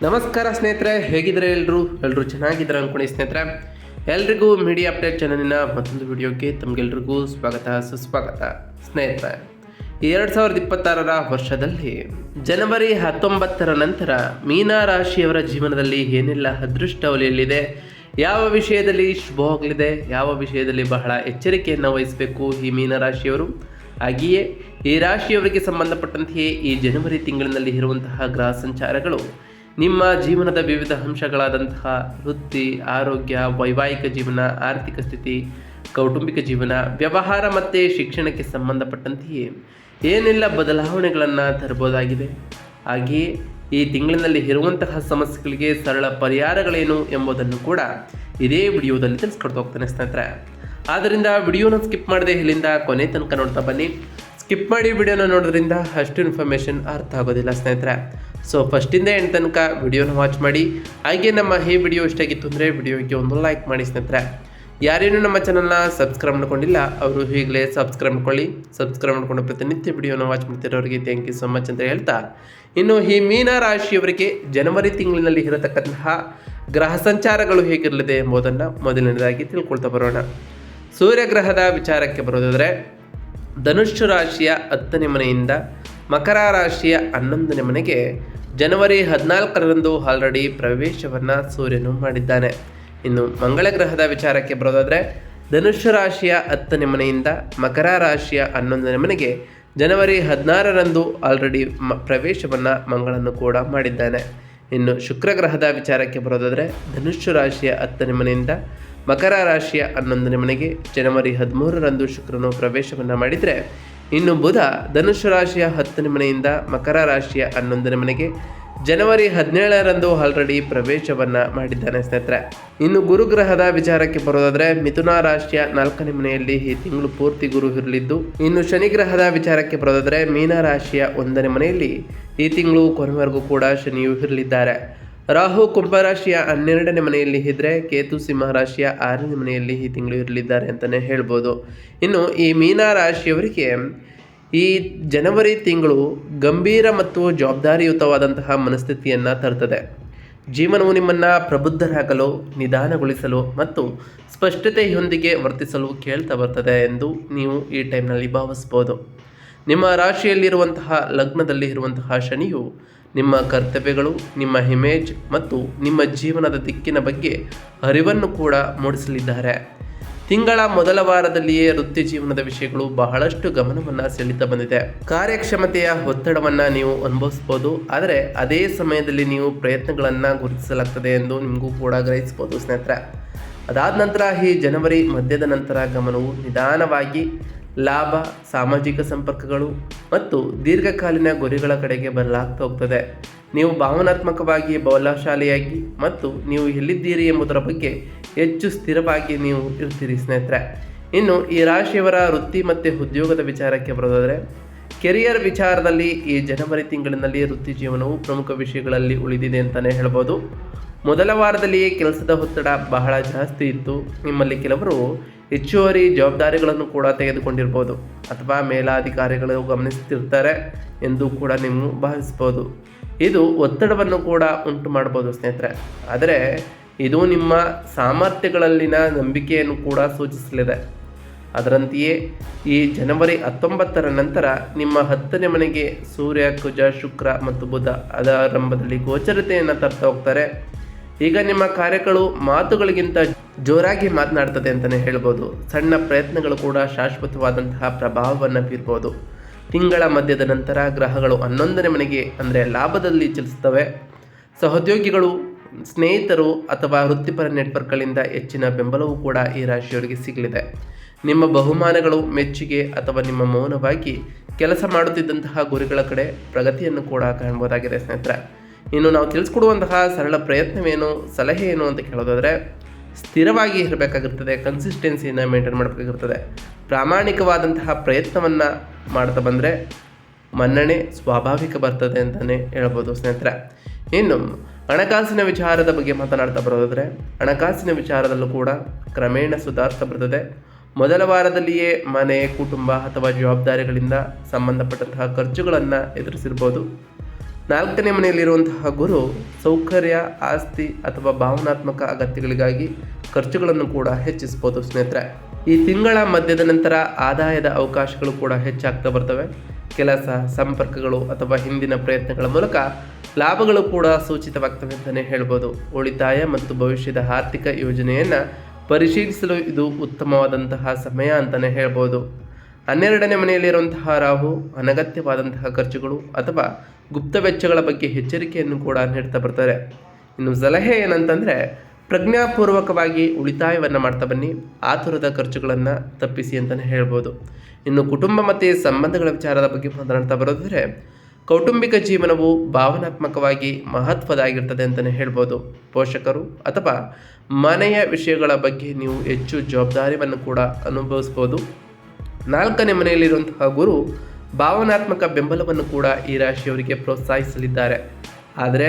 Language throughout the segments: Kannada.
ನಮಸ್ಕಾರ ಸ್ನೇಹಿತರೆ, ಹೇಗಿದ್ರೆ ಎಲ್ಲರೂ ಚೆನ್ನಾಗಿದ್ದಾರೆ ಅಂದ್ಕೊಂಡು ಸ್ನೇಹಿತರೆ. ಎಲ್ರಿಗೂ ಮೀಡಿಯಾ ಅಪ್ಡೇಟ್ ಚಾನಲಿನ ಮತ್ತೊಂದು ವಿಡಿಯೋಗೆ ತಮಗೆಲ್ರಿಗೂ ಸ್ವಾಗತ ಸುಸ್ವಾಗತ. ಸ್ನೇಹಿತರೆ, 2026 ವರ್ಷದಲ್ಲಿ ಜನವರಿ 19 ನಂತರ ಮೀನ ರಾಶಿಯವರ ಜೀವನದಲ್ಲಿ ಏನೆಲ್ಲ ಅದೃಷ್ಟ ಒಲೆಯಲ್ಲಿದೆ, ಯಾವ ವಿಷಯದಲ್ಲಿ ಶುಭವಾಗಲಿದೆ, ಯಾವ ವಿಷಯದಲ್ಲಿ ಬಹಳ ಎಚ್ಚರಿಕೆಯನ್ನು ವಹಿಸಬೇಕು ಈ ಮೀನರಾಶಿಯವರು, ಹಾಗೆಯೇ ಈ ರಾಶಿಯವರಿಗೆ ಸಂಬಂಧಪಟ್ಟಂತೆಯೇ ಈ ಜನವರಿ ತಿಂಗಳಿನಲ್ಲಿ ಇರುವಂತಹ ಗ್ರಹ ಸಂಚಾರಗಳು ನಿಮ್ಮ ಜೀವನದ ವಿವಿಧ ಅಂಶಗಳಾದಂತಹ ವೃತ್ತಿ, ಆರೋಗ್ಯ, ವೈವಾಹಿಕ ಜೀವನ, ಆರ್ಥಿಕ ಸ್ಥಿತಿ, ಕೌಟುಂಬಿಕ ಜೀವನ, ವ್ಯವಹಾರ ಮತ್ತು ಶಿಕ್ಷಣಕ್ಕೆ ಸಂಬಂಧಪಟ್ಟಂತೆಯೇ ಏನೆಲ್ಲ ಬದಲಾವಣೆಗಳನ್ನು ತರಬಹುದಾಗಿದೆ, ಹಾಗೆಯೇ ಈ ತಿಂಗಳಿನಲ್ಲಿ ಇರುವಂತಹ ಸಮಸ್ಯೆಗಳಿಗೆ ಸರಳ ಪರಿಹಾರಗಳೇನು ಎಂಬುದನ್ನು ಕೂಡ ಇದೇ ವಿಡಿಯೋದಲ್ಲಿ ತಿಳಿಸ್ಕೊಡ್ತಾ ಹೋಗ್ತಾನೆ ಸ್ನೇಹಿತರೆ. ಆದ್ದರಿಂದ ವಿಡಿಯೋನ ಸ್ಕಿಪ್ ಮಾಡದೆ ಇಲ್ಲಿಂದ ಕೊನೆ ತನಕ ನೋಡ್ತಾ ಬನ್ನಿ. ಸ್ಕಿಪ್ ಮಾಡಿ ವಿಡಿಯೋನ ನೋಡೋದ್ರಿಂದ ಅಷ್ಟು ಇನ್ಫಾರ್ಮೇಷನ್ ಅರ್ಥ ಆಗೋದಿಲ್ಲ ಸ್ನೇಹಿತರೆ. ಸೊ ಫಸ್ಟಿಂದ ಎಂಡ್ ತನಕ ವಿಡಿಯೋನ ವಾಚ್ ಮಾಡಿ. ಹಾಗೆ ನಮ್ಮ ಈ ವಿಡಿಯೋ ಇಷ್ಟ ಆಗಿತ್ತು ಅಂದರೆ ವಿಡಿಯೋಗೆ ಒಂದು ಲೈಕ್ ಮಾಡಿ ಸ್ನೇಹಿತರೆ. ಯಾರೇನು ನಮ್ಮ ಚಾನಲ್ನ ಸಬ್ಸ್ಕ್ರೈಬ್ ಮಾಡ್ಕೊಂಡಿಲ್ಲ ಅವರು ಈಗಲೇ ಸಬ್ಸ್ಕ್ರೈಬ್ ಮಾಡ್ಕೊಂಡು ಪ್ರತಿನಿತ್ಯ ವಿಡಿಯೋನ ವಾಚ್ ಮಾಡ್ತಿರೋರಿಗೆ ಥ್ಯಾಂಕ್ ಯು ಸೊ ಮಚ್ ಅಂತ ಹೇಳ್ತಾ, ಇನ್ನು ಈ ಮೀನ ರಾಶಿಯವರಿಗೆ ಜನವರಿ ತಿಂಗಳಿನಲ್ಲಿ ಇರತಕ್ಕಂತಹ ಗ್ರಹ ಸಂಚಾರಗಳು ಹೇಗಿರಲಿದೆ ಎಂಬುದನ್ನು ಮೊದಲನೇದಾಗಿ ತಿಳ್ಕೊಳ್ತಾ ಬರೋಣ. ಸೂರ್ಯಗ್ರಹದ ವಿಚಾರಕ್ಕೆ ಬರೋದಾದರೆ ಧನುಷ್ಯ ರಾಶಿಯ 10ನೇ ಮನೆಯಿಂದ ಮಕರ ರಾಶಿಯ 11ನೇ ಮನೆಗೆ ಜನವರಿ 14ರಂದು ಆಲ್ರೆಡಿ ಪ್ರವೇಶವನ್ನು ಸೂರ್ಯನು ಮಾಡಿದ್ದಾನೆ. ಇನ್ನು ಮಂಗಳ ಗ್ರಹದ ವಿಚಾರಕ್ಕೆ ಬರೋದಾದರೆ ಧನುಷ್ಯ ರಾಶಿಯ 10ನೇ ಮನೆಯಿಂದ ಮಕರ ರಾಶಿಯ 11ನೇ ಮನೆಗೆ ಜನವರಿ 16ರಂದು ಆಲ್ರೆಡಿ ಪ್ರವೇಶವನ್ನು ಮಂಗಳನು ಕೂಡ ಮಾಡಿದ್ದಾನೆ. ಇನ್ನು ಶುಕ್ರ ಗ್ರಹದ ವಿಚಾರಕ್ಕೆ ಬರೋದಾದರೆ ಧನುಷ್ಯ ರಾಶಿಯ 10ನೇ ಮನೆಯಿಂದ ಮಕರ ರಾಶಿಯ 11ನೇ ಮನೆಗೆ ಜನವರಿ 13ರಂದು ಶುಕ್ರನು ಪ್ರವೇಶವನ್ನು ಮಾಡಿದರೆ, ಇನ್ನು ಬುಧ ಧನುಷ್ಯ ರಾಶಿಯ 10ನೇ ಮನೆಯಿಂದ ಮಕರ ರಾಶಿಯ 11ನೇ ಮನೆಗೆ ಜನವರಿ 17ರಂದು ಆಲ್ರೆಡಿ ಪ್ರವೇಶವನ್ನು ಮಾಡಿದ್ದಾನೆ ಸ್ನೇಹಿತರೆ. ಇನ್ನು ಗುರುಗ್ರಹದ ವಿಚಾರಕ್ಕೆ ಬರೋದಾದರೆ ಮಿಥುನ ರಾಶಿಯ 4ನೇ ಮನೆಯಲ್ಲಿ ಈ ತಿಂಗಳು ಪೂರ್ತಿ ಗುರು ಇರಲಿದ್ದು, ಇನ್ನು ಶನಿ ಗ್ರಹದ ವಿಚಾರಕ್ಕೆ ಬರೋದಾದರೆ ಮೀನ ರಾಶಿಯ 1ನೇ ಮನೆಯಲ್ಲಿ ಈ ತಿಂಗಳು ಕೊನೆವರೆಗೂ ಕೂಡ ಶನಿಯು ಇರಲಿದ್ದಾರೆ. ರಾಹು ಕುಂಭರಾಶಿಯ 12ನೇ ಮನೆಯಲ್ಲಿ ಇದ್ದರೆ ಕೇತು ಸಿಂಹ ರಾಶಿಯ 6ನೇ ಮನೆಯಲ್ಲಿ ಈ ತಿಂಗಳು ಇರಲಿದ್ದಾರೆ ಅಂತಲೇ ಹೇಳ್ಬೋದು. ಇನ್ನು ಈ ಮೀನ ರಾಶಿಯವರಿಗೆ ಈ ಜನವರಿ ತಿಂಗಳು ಗಂಭೀರ ಮತ್ತು ಜವಾಬ್ದಾರಿಯುತವಾದಂತಹ ಮನಸ್ಥಿತಿಯನ್ನು ತರ್ತದೆ. ಜೀವನವು ನಿಮ್ಮನ್ನು ಪ್ರಬುದ್ಧರಾಗಲು, ನಿಧಾನಗೊಳಿಸಲು ಮತ್ತು ಸ್ಪಷ್ಟತೆಯೊಂದಿಗೆ ವರ್ತಿಸಲು ಕೇಳ್ತಾ ಬರ್ತದೆ ಎಂದು ನೀವು ಈ ಟೈಮ್ನಲ್ಲಿ ಭಾವಿಸ್ಬೋದು. ನಿಮ್ಮ ರಾಶಿಯಲ್ಲಿರುವಂತಹ ಲಗ್ನದಲ್ಲಿ ಇರುವಂತಹ ಶನಿಯು ನಿಮ್ಮ ಕರ್ತವ್ಯಗಳು, ನಿಮ್ಮ ಇಮೇಜ್ ಮತ್ತು ನಿಮ್ಮ ಜೀವನದ ದಿಕ್ಕಿನ ಬಗ್ಗೆ ಅರಿವನ್ನು ಕೂಡ ಮೂಡಿಸಲಿದ್ದಾರೆ. ತಿಂಗಳ ಮೊದಲ ವಾರದಲ್ಲಿಯೇ ವೃತ್ತಿ ಜೀವನದ ವಿಷಯಗಳು ಬಹಳಷ್ಟು ಗಮನವನ್ನು ಸೆಳೀತಾ ಬಂದಿದೆ. ಕಾರ್ಯಕ್ಷಮತೆಯ ಒತ್ತಡವನ್ನು ನೀವು ಅನುಭವಿಸ್ಬೋದು, ಆದರೆ ಅದೇ ಸಮಯದಲ್ಲಿ ನೀವು ಪ್ರಯತ್ನಗಳನ್ನು ಗುರುತಿಸಲಾಗ್ತದೆ ಎಂದು ನಿಮಗೂ ಕೂಡ ಗ್ರಹಿಸ್ಬೋದು ಸ್ನೇಹಿತರೆ. ಅದಾದ ನಂತರ ಈ ಜನವರಿ ಮಧ್ಯದ ನಂತರ ಗಮನವು ನಿಧಾನವಾಗಿ ಲಾಭ, ಸಾಮಾಜಿಕ ಸಂಪರ್ಕಗಳು ಮತ್ತು ದೀರ್ಘಕಾಲೀನ ಗುರಿಗಳ ಕಡೆಗೆ ಬದಲಾಗ್ತಾ ಹೋಗ್ತದೆ. ನೀವು ಭಾವನಾತ್ಮಕವಾಗಿ ಬಲಶಾಲಿಯಾಗಿ ಮತ್ತು ನೀವು ಎಲ್ಲಿದ್ದೀರಿ ಎಂಬುದರ ಬಗ್ಗೆ ಹೆಚ್ಚು ಸ್ಥಿರವಾಗಿ ನೀವು ಇರ್ತೀರಿ ಸ್ನೇಹಿತರೆ. ಇನ್ನು ಈ ರಾಶಿಯವರ ವೃತ್ತಿ ಮತ್ತು ಉದ್ಯೋಗದ ವಿಚಾರಕ್ಕೆ ಬರೋದಾದರೆ ಕೆರಿಯರ್ ವಿಚಾರದಲ್ಲಿ ಈ ಜನವರಿ ತಿಂಗಳಿನಲ್ಲಿ ವೃತ್ತಿ ಜೀವನವು ಪ್ರಮುಖ ವಿಷಯಗಳಲ್ಲಿ ಉಳಿದಿದೆ ಅಂತಲೇ ಹೇಳ್ಬೋದು. ಮೊದಲ ವಾರದಲ್ಲಿಯೇ ಕೆಲಸದ ಒತ್ತಡ ಬಹಳ ಜಾಸ್ತಿ ಇತ್ತು. ನಿಮ್ಮಲ್ಲಿ ಕೆಲವರು ಹೆಚ್ಚುವರಿ ಜವಾಬ್ದಾರಿಗಳನ್ನು ಕೂಡ ತೆಗೆದುಕೊಂಡಿರ್ಬೋದು ಅಥವಾ ಮೇಲಾಧಿಕಾರಿಗಳು ಗಮನಿಸ್ತಿರ್ತಾರೆ ಎಂದು ಕೂಡ ನೀವು ಭಾವಿಸ್ಬೋದು. ಇದು ಒತ್ತಡವನ್ನು ಕೂಡ ಉಂಟು ಮಾಡ್ಬೋದು ಸ್ನೇಹಿತರೆ. ಆದರೆ ಇದು ನಿಮ್ಮ ಸಾಮರ್ಥ್ಯಗಳಲ್ಲಿನ ನಂಬಿಕೆಯನ್ನು ಕೂಡ ಸೂಚಿಸಲಿದೆ. ಅದರಂತೆಯೇ ಈ ಜನವರಿ 19 ನಂತರ ನಿಮ್ಮ 10ನೇ ಮನೆಗೆ ಸೂರ್ಯ, ಕುಜ, ಶುಕ್ರ ಮತ್ತು ಬುಧ ಆರಂಭದಲ್ಲಿ ಗೋಚರತೆಯನ್ನು ತರ್ತಾ ಹೋಗ್ತಾರೆ. ಈಗ ನಿಮ್ಮ ಕಾರ್ಯಗಳು ಮಾತುಗಳಿಗಿಂತ ಜೋರಾಗಿ ಮಾತನಾಡ್ತದೆ ಅಂತಲೇ ಹೇಳ್ಬೋದು. ಸಣ್ಣ ಪ್ರಯತ್ನಗಳು ಕೂಡ ಶಾಶ್ವತವಾದಂತಹ ಪ್ರಭಾವವನ್ನು ಬೀರ್ಬೋದು. ತಿಂಗಳ ಮಧ್ಯದ ನಂತರ ಗ್ರಹಗಳು 11ನೇ ಮನೆಗೆ ಅಂದರೆ ಲಾಭದಲ್ಲಿ ಚಲಿಸ್ತವೆ. ಸಹೋದ್ಯೋಗಿಗಳು, ಸ್ನೇಹಿತರು ಅಥವಾ ವೃತ್ತಿಪರ ನೆಟ್ವರ್ಕ್ಗಳಿಂದ ಹೆಚ್ಚಿನ ಬೆಂಬಲವೂ ಕೂಡ ಈ ರಾಶಿಯವರಿಗೆ ಸಿಗಲಿದೆ. ನಿಮ್ಮ ಬಹುಮಾನಗಳು, ಮೆಚ್ಚುಗೆ ಅಥವಾ ನಿಮ್ಮ ಮೌನವಾಗಿ ಕೆಲಸ ಮಾಡುತ್ತಿದ್ದಂತಹ ಗುರಿಗಳ ಕಡೆ ಪ್ರಗತಿಯನ್ನು ಕೂಡ ಕಾಣ್ಬೋದಾಗಿದೆ ಸ್ನೇಹಿತರೆ. ಇನ್ನು ನಾವು ತಿಳಿಸ್ಕೊಡುವಂತಹ ಸರಳ ಪ್ರಯತ್ನವೇನು, ಸಲಹೆ ಏನು ಅಂತ ಕೇಳೋದಾದರೆ ಸ್ಥಿರವಾಗಿ ಇರಬೇಕಾಗಿರ್ತದೆ. ಕನ್ಸಿಸ್ಟೆನ್ಸಿಯನ್ನು ಮೇಂಟೈನ್ ಮಾಡಬೇಕಾಗಿರ್ತದೆ. ಪ್ರಾಮಾಣಿಕವಾದಂತಹ ಪ್ರಯತ್ನವನ್ನು ಮಾಡ್ತಾ ಬಂದರೆ ಮನ್ನಣೆ ಸ್ವಾಭಾವಿಕ ಬರ್ತದೆ ಅಂತಲೇ ಹೇಳ್ಬೋದು ಸ್ನೇಹಿತರೆ. ಇನ್ನು ಹಣಕಾಸಿನ ವಿಚಾರದ ಬಗ್ಗೆ ಮಾತನಾಡ್ತಾ ಬರೋದಾದರೆ ಹಣಕಾಸಿನ ವಿಚಾರದಲ್ಲೂ ಕೂಡ ಕ್ರಮೇಣ ಸುಧಾರಿಸ್ತಾ ಬರ್ತದೆ. ಮೊದಲ ವಾರದಲ್ಲಿಯೇ ಮನೆ, ಕುಟುಂಬ ಅಥವಾ ಜವಾಬ್ದಾರಿಗಳಿಂದ ಸಂಬಂಧಪಟ್ಟಂತಹ ಖರ್ಚುಗಳನ್ನು ಎದುರಿಸಿರ್ಬೋದು. 4ನೇ ಮನೆಯಲ್ಲಿರುವಂತಹ ಗುರು ಸೌಕರ್ಯ, ಆಸ್ತಿ ಅಥವಾ ಭಾವನಾತ್ಮಕ ಅಗತ್ಯಗಳಿಗಾಗಿ ಖರ್ಚುಗಳನ್ನು ಕೂಡ ಹೆಚ್ಚಿಸಬಹುದು ಸ್ನೇಹಿತರೆ. ಈ ತಿಂಗಳ ಮಧ್ಯದ ನಂತರ ಆದಾಯದ ಅವಕಾಶಗಳು ಕೂಡ ಹೆಚ್ಚಾಗ್ತಾ ಬರ್ತವೆ. ಕೆಲಸ, ಸಂಪರ್ಕಗಳು ಅಥವಾ ಹಿಂದಿನ ಪ್ರಯತ್ನಗಳ ಮೂಲಕ ಲಾಭಗಳು ಕೂಡ ಸೂಚಿತವಾಗ್ತವೆ ಅಂತಲೇ ಹೇಳ್ಬೋದು. ಉಳಿತಾಯ ಮತ್ತು ಭವಿಷ್ಯದ ಆರ್ಥಿಕ ಯೋಜನೆಯನ್ನು ಪರಿಶೀಲಿಸಲು ಇದು ಉತ್ತಮವಾದಂತಹ ಸಮಯ ಅಂತಲೇ ಹೇಳ್ಬೋದು. 12ನೇ ಮನೆಯಲ್ಲಿರುವಂತಹ ರಾಹು ಅನಗತ್ಯವಾದಂತಹ ಖರ್ಚುಗಳು ಅಥವಾ ಗುಪ್ತ ವೆಚ್ಚಗಳ ಬಗ್ಗೆ ಎಚ್ಚರಿಕೆಯನ್ನು ಕೂಡ ನೀಡ್ತಾ ಬರ್ತಾರೆ. ಇನ್ನು ಸಲಹೆ ಏನಂತಂದರೆ, ಪ್ರಜ್ಞಾಪೂರ್ವಕವಾಗಿ ಉಳಿತಾಯವನ್ನು ಮಾಡ್ತಾ ಬನ್ನಿ, ಆತುರದ ಖರ್ಚುಗಳನ್ನು ತಪ್ಪಿಸಿ ಅಂತಲೇ ಹೇಳ್ಬೋದು. ಇನ್ನು ಕುಟುಂಬ ಮತ್ತು ಸಂಬಂಧಗಳ ವಿಚಾರದ ಬಗ್ಗೆ ಮಾತನಾಡ್ತಾ ಬರೋದಾದರೆ, ಕೌಟುಂಬಿಕ ಜೀವನವು ಭಾವನಾತ್ಮಕವಾಗಿ ಮಹತ್ವದಾಗಿರ್ತದೆ ಅಂತಲೇ ಹೇಳ್ಬೋದು. ಪೋಷಕರು ಅಥವಾ ಮನೆಯ ವಿಷಯಗಳ ಬಗ್ಗೆ ನೀವು ಹೆಚ್ಚು ಜವಾಬ್ದಾರಿಯನ್ನು ಕೂಡ ಅನುಭವಿಸ್ಬೋದು. 4ನೇ ಮನೆಯಲ್ಲಿರುವಂತಹ ಗುರು ಭಾವನಾತ್ಮಕ ಬೆಂಬಲವನ್ನು ಕೂಡ ಈ ರಾಶಿಯವರಿಗೆ ಪ್ರೋತ್ಸಾಹಿಸಲಿದ್ದಾರೆ. ಆದರೆ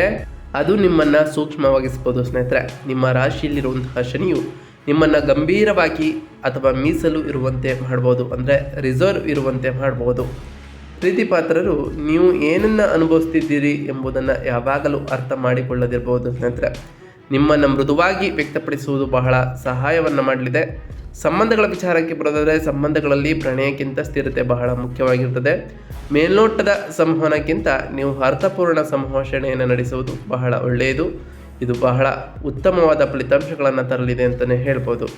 ಅದು ನಿಮ್ಮನ್ನು ಸೂಕ್ಷ್ಮವಾಗಿಸ್ಬೋದು ಸ್ನೇಹಿತರೆ. ನಿಮ್ಮ ರಾಶಿಯಲ್ಲಿರುವಂತಹ ಶನಿಯು ನಿಮ್ಮನ್ನು ಗಂಭೀರವಾಗಿ ಅಥವಾ ಮೀಸಲು ಇರುವಂತೆ ಮಾಡ್ಬೋದು, ಅಂದರೆ ರಿಸರ್ವ್ ಇರುವಂತೆ ಮಾಡ್ಬೋದು. ಪ್ರೀತಿಪಾತ್ರರು ನೀವು ಏನನ್ನು ಅನುಭವಿಸ್ತಿದ್ದೀರಿ ಎಂಬುದನ್ನು ಯಾವಾಗಲೂ ಅರ್ಥ ಮಾಡಿಕೊಳ್ಳದಿರ್ಬೋದು ಸ್ನೇಹಿತರೆ. ನಿಮ್ಮನ್ನು ಮೃದುವಾಗಿ ವ್ಯಕ್ತಪಡಿಸುವುದು ಬಹಳ ಸಹಾಯವನ್ನು ಮಾಡಲಿದೆ. ಸಂಬಂಧಗಳ ವಿಚಾರಕ್ಕೆ ಬರೋದಾದರೆ, ಸಂಬಂಧಗಳಲ್ಲಿ ಪ್ರಣಯಕ್ಕಿಂತ ಸ್ಥಿರತೆ ಬಹಳ ಮುಖ್ಯವಾಗಿರ್ತದೆ. ಮೇಲ್ನೋಟದ ಸಂವಹನಕ್ಕಿಂತ ನೀವು ಅರ್ಥಪೂರ್ಣ ಸಂಭಾಷಣೆಯನ್ನು ನಡೆಸುವುದು ಬಹಳ ಒಳ್ಳೆಯದು. ಇದು ಬಹಳ ಉತ್ತಮವಾದ ಫಲಿತಾಂಶಗಳನ್ನು ತರಲಿದೆ ಅಂತಲೇ ಹೇಳ್ಬೋದು.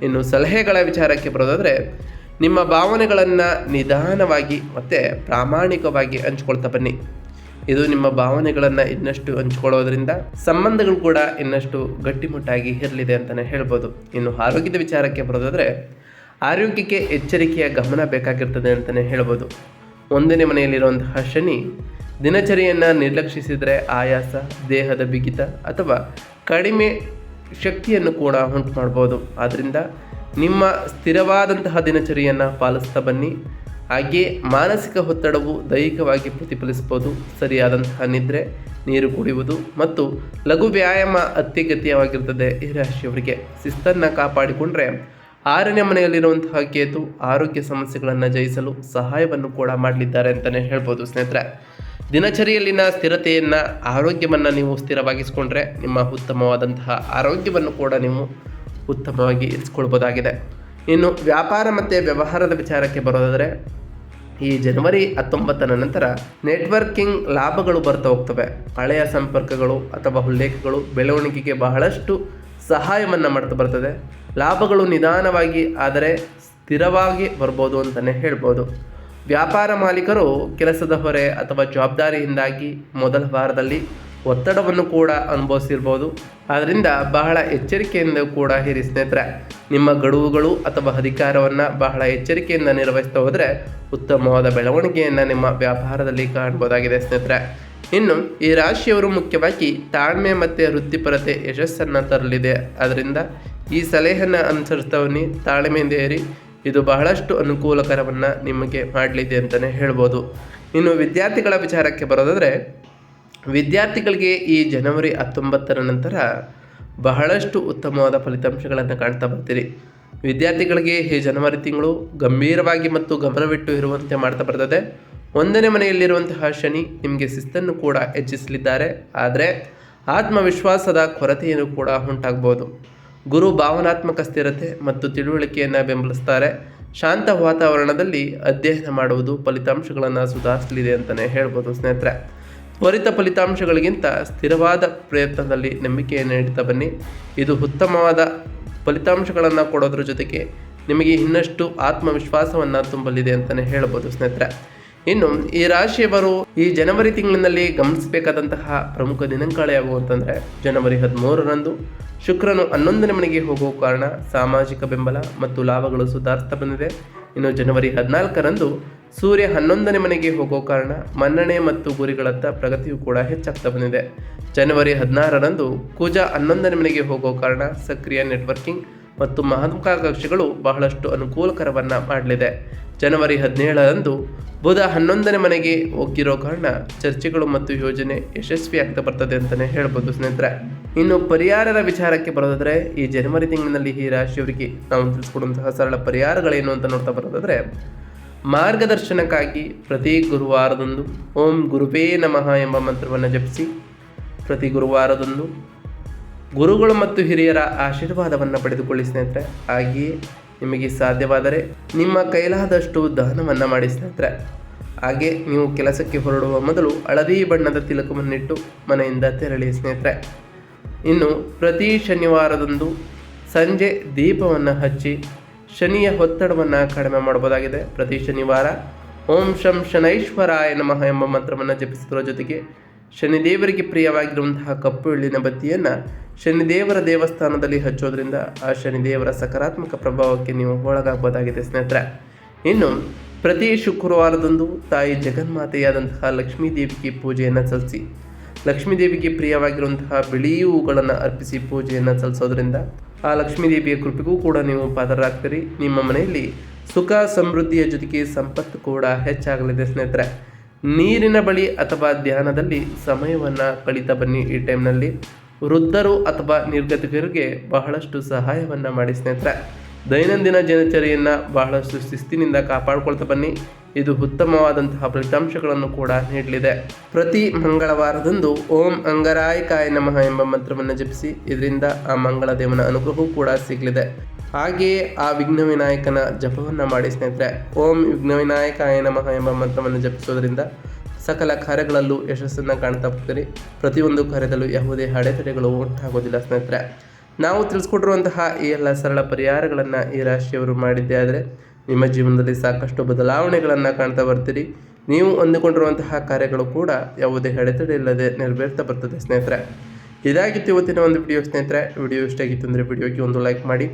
ಇನ್ನು ಸಲಹೆಗಳ ವಿಚಾರಕ್ಕೆ ಬರೋದಾದರೆ, ನಿಮ್ಮ ಭಾವನೆಗಳನ್ನು ನಿಧಾನವಾಗಿ ಮತ್ತು ಪ್ರಾಮಾಣಿಕವಾಗಿ ಹಂಚ್ಕೊಳ್ತಾ ಬನ್ನಿ. ಇದು ನಿಮ್ಮ ಭಾವನೆಗಳನ್ನು ಇನ್ನಷ್ಟು ಹಂಚ್ಕೊಳ್ಳೋದ್ರಿಂದ ಸಂಬಂಧಗಳು ಕೂಡ ಇನ್ನಷ್ಟು ಗಟ್ಟಿಮುಟ್ಟಾಗಿ ಇರಲಿದೆ ಅಂತಲೇ ಹೇಳ್ಬೋದು. ಇನ್ನು ಆರೋಗ್ಯದ ವಿಚಾರಕ್ಕೆ ಬರೋದಾದರೆ, ಆರೋಗ್ಯಕ್ಕೆ ಎಚ್ಚರಿಕೆಯ ಗಮನ ಬೇಕಾಗಿರ್ತದೆ ಅಂತಲೇ ಹೇಳ್ಬೋದು. 1ನೇ ಮನೆಯಲ್ಲಿರುವಂತಹ ಶನಿ ದಿನಚರಿಯನ್ನು ನಿರ್ಲಕ್ಷಿಸಿದರೆ ಆಯಾಸ, ದೇಹದ ಬಿಗಿತ ಅಥವಾ ಕಡಿಮೆ ಶಕ್ತಿಯನ್ನು ಕೂಡ ಉಂಟು ಮಾಡ್ಬೋದು. ಆದ್ದರಿಂದ ನಿಮ್ಮ ಸ್ಥಿರವಾದಂತಹ ದಿನಚರಿಯನ್ನು ಪಾಲಿಸ್ತಾ ಬನ್ನಿ. ಹಾಗೆಯೇ ಮಾನಸಿಕ ಒತ್ತಡವು ದೈಹಿಕವಾಗಿ ಪ್ರತಿಫಲಿಸ್ಬೋದು. ಸರಿಯಾದಂತಹ ನಿದ್ರೆ, ನೀರು ಕುಡಿಯುವುದು ಮತ್ತು ಲಘು ವ್ಯಾಯಾಮ ಅತ್ಯಗತ್ಯವಾಗಿರ್ತದೆ ಈ ರಾಶಿಯವರಿಗೆ. ಶಿಸ್ತನ್ನು ಕಾಪಾಡಿಕೊಂಡ್ರೆ 6ನೇ ಮನೆಯಲ್ಲಿರುವಂತಹ ಕೇತು ಆರೋಗ್ಯ ಸಮಸ್ಯೆಗಳನ್ನು ಜಯಿಸಲು ಸಹಾಯವನ್ನು ಕೂಡ ಮಾಡಲಿದ್ದಾರೆ ಅಂತಲೇ ಹೇಳ್ಬೋದು ಸ್ನೇಹಿತರೆ. ದಿನಚರಿಯಲ್ಲಿನ ಸ್ಥಿರತೆಯನ್ನು, ಆರೋಗ್ಯವನ್ನು ನೀವು ಸ್ಥಿರವಾಗಿಸ್ಕೊಂಡ್ರೆ ನಿಮ್ಮ ಉತ್ತಮವಾದಂತಹ ಆರೋಗ್ಯವನ್ನು ಕೂಡ ನೀವು ಉತ್ತಮವಾಗಿ ಇರಿಸ್ಕೊಳ್ಬೋದಾಗಿದೆ. ಇನ್ನು ವ್ಯಾಪಾರ ಮತ್ತು ವ್ಯವಹಾರದ ವಿಚಾರಕ್ಕೆ ಬರೋದಾದರೆ, ಈ ಜನವರಿ 19ರ ನಂತರ ನೆಟ್ವರ್ಕಿಂಗ್ ಲಾಭಗಳು ಬರ್ತಾ ಹೋಗ್ತವೆ. ಹಳೆಯ ಸಂಪರ್ಕಗಳು ಅಥವಾ ಉಲ್ಲೇಖಗಳು ಬೆಳವಣಿಗೆಗೆ ಬಹಳಷ್ಟು ಸಹಾಯವನ್ನು ಮಾಡ್ತಾ ಬರ್ತದೆ. ಲಾಭಗಳು ನಿಧಾನವಾಗಿ ಆದರೆ ಸ್ಥಿರವಾಗಿ ಬರ್ಬೋದು ಅಂತಲೇ ಹೇಳ್ಬೋದು. ವ್ಯಾಪಾರ ಮಾಲೀಕರು ಕೆಲಸದ ಹೊರೆ ಅಥವಾ ಜವಾಬ್ದಾರಿಯಿಂದಾಗಿ ಮೊದಲ ವಾರದಲ್ಲಿ ಒತ್ತಡವನ್ನು ಕೂಡ ಅನುಭವಿಸಿರ್ಬೋದು. ಆದ್ದರಿಂದ ಬಹಳ ಎಚ್ಚರಿಕೆಯಿಂದ ಕೂಡ ಇರಿ ಸ್ನೇಹಿತರೆ. ನಿಮ್ಮ ಗಡುವುಗಳು ಅಥವಾ ಅಧಿಕಾರವನ್ನು ಬಹಳ ಎಚ್ಚರಿಕೆಯಿಂದ ನಿರ್ವಹಿಸ್ತಾ ಹೋದರೆ ಉತ್ತಮವಾದ ಬೆಳವಣಿಗೆಯನ್ನು ನಿಮ್ಮ ವ್ಯಾಪಾರದಲ್ಲಿ ಕಾಣ್ಬೋದಾಗಿದೆ ಸ್ನೇಹಿತರೆ. ಇನ್ನು ಈ ರಾಶಿಯವರು ಮುಖ್ಯವಾಗಿ ತಾಳ್ಮೆ ಮತ್ತು ವೃತ್ತಿಪರತೆ ಯಶಸ್ಸನ್ನು ತರಲಿದೆ. ಅದರಿಂದ ಈ ಸಲಹೆಯನ್ನು ಅನುಸರಿಸ್ತವನಿ, ತಾಳ್ಮೆಯಿಂದ ಇರಿ. ಇದು ಬಹಳಷ್ಟು ಅನುಕೂಲಕರವನ್ನು ನಿಮಗೆ ಮಾಡಲಿದೆ ಅಂತಲೇ ಹೇಳ್ಬೋದು. ಇನ್ನು ವಿದ್ಯಾರ್ಥಿಗಳ ವಿಚಾರಕ್ಕೆ ಬರೋದಾದರೆ, ವಿದ್ಯಾರ್ಥಿಗಳಿಗೆ ಈ ಜನವರಿ 19ರ ನಂತರ ಬಹಳಷ್ಟು ಉತ್ತಮವಾದ ಫಲಿತಾಂಶಗಳನ್ನು ಕಾಣ್ತಾ ಬರ್ತೀರಿ. ವಿದ್ಯಾರ್ಥಿಗಳಿಗೆ ಈ ಜನವರಿ ತಿಂಗಳು ಗಂಭೀರವಾಗಿ ಮತ್ತು ಗಮನವಿಟ್ಟು ಇರುವಂತೆ ಮಾಡ್ತಾ ಬರ್ತದೆ. 1ನೇ ಮನೆಯಲ್ಲಿರುವಂತಹ ಶನಿ ನಿಮಗೆ ಶಿಸ್ತನ್ನು ಕೂಡ ಹೆಚ್ಚಿಸಲಿದ್ದಾರೆ. ಆದರೆ ಆತ್ಮವಿಶ್ವಾಸದ ಕೊರತೆಯನ್ನು ಕೂಡ ಉಂಟಾಗ್ಬೋದು. ಗುರು ಭಾವನಾತ್ಮಕ ಸ್ಥಿರತೆ ಮತ್ತು ತಿಳುವಳಿಕೆಯನ್ನು ಬೆಂಬಲಿಸ್ತಾರೆ. ಶಾಂತ ವಾತಾವರಣದಲ್ಲಿ ಅಧ್ಯಯನ ಮಾಡುವುದು ಫಲಿತಾಂಶಗಳನ್ನು ಸುಧಾರಿಸಲಿದೆ ಅಂತಲೇ ಹೇಳ್ಬೋದು ಸ್ನೇಹಿತರೆ. ತ್ವರಿತ ಫಲಿತಾಂಶಗಳಿಗಿಂತ ಸ್ಥಿರವಾದ ಪ್ರಯತ್ನದಲ್ಲಿ ನಂಬಿಕೆಯನ್ನು ನೀಡ್ತಾ ಬನ್ನಿ. ಇದು ಉತ್ತಮವಾದ ಫಲಿತಾಂಶಗಳನ್ನು ಕೊಡೋದ್ರ ಜೊತೆಗೆ ನಿಮಗೆ ಇನ್ನಷ್ಟು ಆತ್ಮವಿಶ್ವಾಸವನ್ನು ತುಂಬಲಿದೆ ಅಂತಲೇ ಹೇಳ್ಬೋದು ಸ್ನೇಹಿತರೆ. ಇನ್ನು ಈ ರಾಶಿಯವರು ಈ ಜನವರಿ ತಿಂಗಳಿನಲ್ಲಿ ಗಮನಿಸಬೇಕಾದಂತಹ ಪ್ರಮುಖ ದಿನಾಂಕಗಳು ಯಾವುವು ಅಂತಂದರೆ, ಜನವರಿ 13ರಂದು ಶುಕ್ರನು 11ನೇ ಮನೆಗೆ ಹೋಗುವ ಕಾರಣ ಸಾಮಾಜಿಕ ಬೆಂಬಲ ಮತ್ತು ಲಾಭಗಳು ಸುಧಾರಿಸ್ತಾ ಬಂದಿದೆ. ಇನ್ನು ಜನವರಿ 14ರಂದು ಸೂರ್ಯ 11ನೇ ಮನೆಗೆ ಹೋಗೋ ಕಾರಣ ಮನ್ನಣೆ ಮತ್ತು ಗುರಿಗಳತ್ತ ಪ್ರಗತಿಯು ಕೂಡ ಹೆಚ್ಚಾಗ್ತಾ ಬಂದಿದೆ. ಜನವರಿ 16ರಂದು ಕುಜ 11ನೇ ಮನೆಗೆ ಹೋಗೋ ಕಾರಣ ಸಕ್ರಿಯ ನೆಟ್ವರ್ಕಿಂಗ್ ಮತ್ತು ಮಹತ್ವಾಕಾಂಕ್ಷೆಗಳು ಬಹಳಷ್ಟು ಅನುಕೂಲಕರವನ್ನು ಮಾಡಲಿದೆ. ಜನವರಿ 17ರಂದು ಬುಧ 11ನೇ ಮನೆಗೆ ಹೋಗಿರೋ ಕಾರಣ ಚರ್ಚೆಗಳು ಮತ್ತು ಯೋಜನೆ ಯಶಸ್ವಿ ಆಗ್ತಾ ಬರ್ತದೆ ಅಂತಲೇ ಹೇಳ್ಬೋದು ಸ್ನೇಹಿತರೆ. ಇನ್ನು ಪರಿಹಾರದ ವಿಚಾರಕ್ಕೆ ಬರೋದಾದರೆ, ಈ ಜನವರಿ ತಿಂಗಳಿನಲ್ಲಿ ಈ ರಾಶಿಯವರಿಗೆ ನಾವು ತಿಳಿಸ್ಕೊಡುವಂತಹ ಸರಳ ಪರಿಹಾರಗಳೇನು ಅಂತ ನೋಡ್ತಾ ಬರೋದಾದರೆ, ಮಾರ್ಗದರ್ಶನಕ್ಕಾಗಿ ಪ್ರತಿ ಗುರುವಾರದಂದು ಓಂ ಗುರುವೇ ನಮಃ ಎಂಬ ಮಂತ್ರವನ್ನು ಜಪಿಸಿ ಪ್ರತಿ ಗುರುವಾರದಂದು ಗುರುಗಳು ಮತ್ತು ಹಿರಿಯರ ಆಶೀರ್ವಾದವನ್ನು ಪಡೆದುಕೊಳ್ಳಿ ಸ್ನೇಹಿತರೆ. ಹಾಗೆಯೇ ನಿಮಗೆ ಸಾಧ್ಯವಾದರೆ ನಿಮ್ಮ ಕೈಲಾದಷ್ಟು ದಾನವನ್ನು ಮಾಡಿ ಸ್ನೇಹಿತರೆ. ಹಾಗೆ ನೀವು ಕೆಲಸಕ್ಕೆ ಹೊರಡುವ ಮೊದಲು ಹಳದಿ ಬಣ್ಣದ ತಿಲಕವನ್ನಿಟ್ಟು ಮನೆಯಿಂದ ತೆರಳಿ ಸ್ನೇಹಿತರೆ. ಇನ್ನು ಪ್ರತಿ ಶನಿವಾರದಂದು ಸಂಜೆ ದೀಪವನ್ನು ಹಚ್ಚಿ ಶನಿಯ ಒತ್ತಡವನ್ನು ಕಡಿಮೆ ಮಾಡಬಹುದಾಗಿದೆ. ಪ್ರತಿ ಶನಿವಾರ ಓಂ ಶಂ ಶನೈಶ್ವರಾಯ ನಮಃ ಎಂಬ ಮಂತ್ರವನ್ನು ಜಪಿಸುವುದರ ಜೊತೆಗೆ ಶನಿದೇವರಿಗೆ ಪ್ರಿಯವಾಗಿರುವಂತಹ ಕಪ್ಪು ಎಳ್ಳಿನ ಬತ್ತಿಯನ್ನು ಶನಿದೇವರ ದೇವಸ್ಥಾನದಲ್ಲಿ ಹಚ್ಚೋದ್ರಿಂದ ಆ ಶನಿದೇವರ ಸಕಾರಾತ್ಮಕ ಪ್ರಭಾವಕ್ಕೆ ನೀವು ಒಳಗಾಗಬಹುದಾಗಿದೆ ಸ್ನೇಹಿತರೆ. ಇನ್ನು ಪ್ರತಿ ಶುಕ್ರವಾರದಂದು ತಾಯಿ ಜಗನ್ಮಾತೆಯಾದಂತಹ ಲಕ್ಷ್ಮೀ ದೇವಿಗೆ ಪೂಜೆಯನ್ನು ಸಲ್ಲಿಸಿ ಲಕ್ಷ್ಮೀ ದೇವಿಗೆ ಪ್ರಿಯವಾಗಿರುವಂತಹ ಬಿಳಿ ಹೂಗಳನ್ನು ಅರ್ಪಿಸಿ ಪೂಜೆಯನ್ನು ಸಲ್ಲಿಸೋದ್ರಿಂದ ಆ ಲಕ್ಷ್ಮೀ ದೇವಿಯ ಕೃಪೆಗೂ ಕೂಡ ನೀವು ಪಾತ್ರರಾಗ್ತೀರಿ. ನಿಮ್ಮ ಮನೆಯಲ್ಲಿ ಸುಖ ಸಮೃದ್ಧಿಯ ಜೊತೆಗೆ ಸಂಪತ್ತು ಕೂಡ ಹೆಚ್ಚಾಗಲಿದೆ ಸ್ನೇಹಿತರೆ. ನೀರಿನ ಬಳಿ ಅಥವಾ ಧ್ಯಾನದಲ್ಲಿ ಸಮಯವನ್ನು ಕಳೀತಾ ಬನ್ನಿ. ಈ ಟೈಮ್ನಲ್ಲಿ ವೃದ್ಧರು ಅಥವಾ ನಿರ್ಗತಿಕರಿಗೆ ಬಹಳಷ್ಟು ಸಹಾಯವನ್ನು ಮಾಡಿ ಸ್ನೇಹಿತರೆ. ದೈನಂದಿನ ದಿನಚರಿಯನ್ನು ಬಹಳಷ್ಟು ಶಿಸ್ತಿನಿಂದ ಕಾಪಾಡಿಕೊಳ್ತಾ ಬನ್ನಿ. ಇದು ಉತ್ತಮವಾದಂತಹ ಫಲಿತಾಂಶಗಳನ್ನು ಕೂಡ ನೀಡಲಿದೆ. ಪ್ರತಿ ಮಂಗಳವಾರದಂದು ಓಂ ಅಂಗರಾಯಕಾಯ ನಮಃ ಎಂಬ ಮಂತ್ರವನ್ನು ಜಪಿಸಿ ಇದರಿಂದ ಆ ಮಂಗಳ ದೇವನ ಅನುಗ್ರಹವೂ ಕೂಡ ಸಿಗಲಿದೆ. ಹಾಗೆಯೇ ಆ ವಿಘ್ನವಿನಾಯಕನ ಜಪವನ್ನು ಮಾಡಿ ಸ್ನೇಹಿತರೆ. ಓಂ ವಿಘ್ನವಿನಾಯಕಾಯ ನಮಃ ಎಂಬ ಮಂತ್ರವನ್ನು ಜಪಿಸೋದ್ರಿಂದ ಸಕಲ ಕಾರ್ಯಗಳಲ್ಲೂ ಯಶಸ್ಸನ್ನು ಕಾಣ್ತಾ ಹೋಗ್ತೀರಿ. ಪ್ರತಿಯೊಂದು ಕಾರ್ಯದಲ್ಲೂ ಯಾವುದೇ ಅಡೆತಡೆಗಳು ಉಂಟಾಗೋದಿಲ್ಲ ಸ್ನೇಹಿತರೆ. ನಾವು ತಿಳಿಸ್ಕೊಟ್ಟಿರುವಂತಹ ಈ ಎಲ್ಲ ಸರಳ ಪರಿಹಾರಗಳನ್ನು ಈ ರಾಶಿಯವರು ಮಾಡಿದ್ದೇ ಆದರೆ ನಿಮ್ಮ ಜೀವನದಲ್ಲಿ ಸಾಕಷ್ಟು ಬದಲಾವಣೆಗಳನ್ನು ಕಾಣ್ತಾ ಬರ್ತೀರಿ. ನೀವು ಅಂದುಕೊಂಡಿರುವಂತಹ ಕಾರ್ಯಗಳು ಕೂಡ ಯಾವುದೇ ಅಡೆತಡೆ ಇಲ್ಲದೆ ನೆರವೇರ್ತಾ ಬರ್ತದೆ ಸ್ನೇಹಿತರೆ. ಇದಾಗಿತ್ತು ಇವತ್ತಿನ ಒಂದು ವಿಡಿಯೋ ಸ್ನೇಹಿತರೆ. ವಿಡಿಯೋ ಇಷ್ಟ ಆಗಿತ್ತು ಅಂದರೆ ವಿಡಿಯೋಗೆ ಒಂದು ಲೈಕ್ ಮಾಡಿ.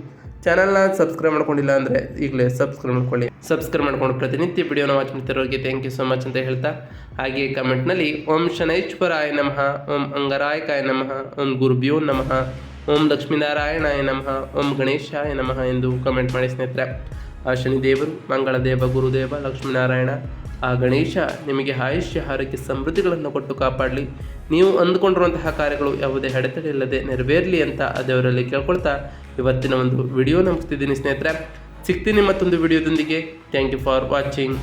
ಚಾನಲ್ನ ಸಬ್ಸ್ಕ್ರೈಬ್ ಮಾಡ್ಕೊಂಡಿಲ್ಲ ಅಂದರೆ ಈಗಲೇ ಸಬ್ಸ್ಕ್ರೈಬ್ ಮಾಡ್ಕೊಳ್ಳಿ. ಸಬ್ಸ್ಕ್ರೈಬ್ ಮಾಡ್ಕೊಂಡು ಪ್ರತಿನಿತ್ಯ ವಿಡಿಯೋನ ವಾಚ್ ಮಾಡ್ತಿರೋರಿಗೆ ಥ್ಯಾಂಕ್ ಯು ಸೊ ಮಚ್ ಅಂತ ಹೇಳ್ತಾ, ಹಾಗೆ ಕಮೆಂಟ್ನಲ್ಲಿ ಓಂ ಶನೈಶ್ವರಾಯ ನಮಃ, ಓಂ ಅಂಗರಾಯಕಾಯ ನಮಃ, ಓಂ ಗುರುಭ್ಯೋ ನಮಃ, ಓಂ ಲಕ್ಷ್ಮೀನಾರಾಯಣಾಯ ನಮಃ, ಓಂ ಗಣೇಶಾಯ ನಮಃ ಎಂದು ಕಮೆಂಟ್ ಮಾಡಿ ಸ್ನೇಹಿತರೆ. ಆ ಶನಿದೇವರು, ಮಂಗಳದೇವ, ಗುರುದೇವ, ಲಕ್ಷ್ಮೀನಾರಾಯಣ, ಆ ಗಣೇಶ ನಿಮಗೆ ಆಯುಷ್ಯ ಆರೋಗ್ಯ ಸಮೃದ್ಧಿಗಳನ್ನು ಕೊಟ್ಟು ಕಾಪಾಡಲಿ. ನೀವು ಅಂದುಕೊಂಡಿರುವಂತಹ ಕಾರ್ಯಗಳು ಯಾವುದೇ ಅಡೆತಡೆ ಇಲ್ಲದೆ ನೆರವೇರಲಿ ಅಂತ ಆ ದೇವರಲ್ಲಿ ಕೇಳ್ಕೊಳ್ತಾ ಇವತ್ತಿನ ಒಂದು ವಿಡಿಯೋನ ಮುಗಿಸ್ತಿದ್ದೀನಿ ಸ್ನೇಹಿತರೆ. ಸಿಗ್ತೀನಿ ಮತ್ತೊಂದು ವಿಡಿಯೋದೊಂದಿಗೆ. Thank you for watching.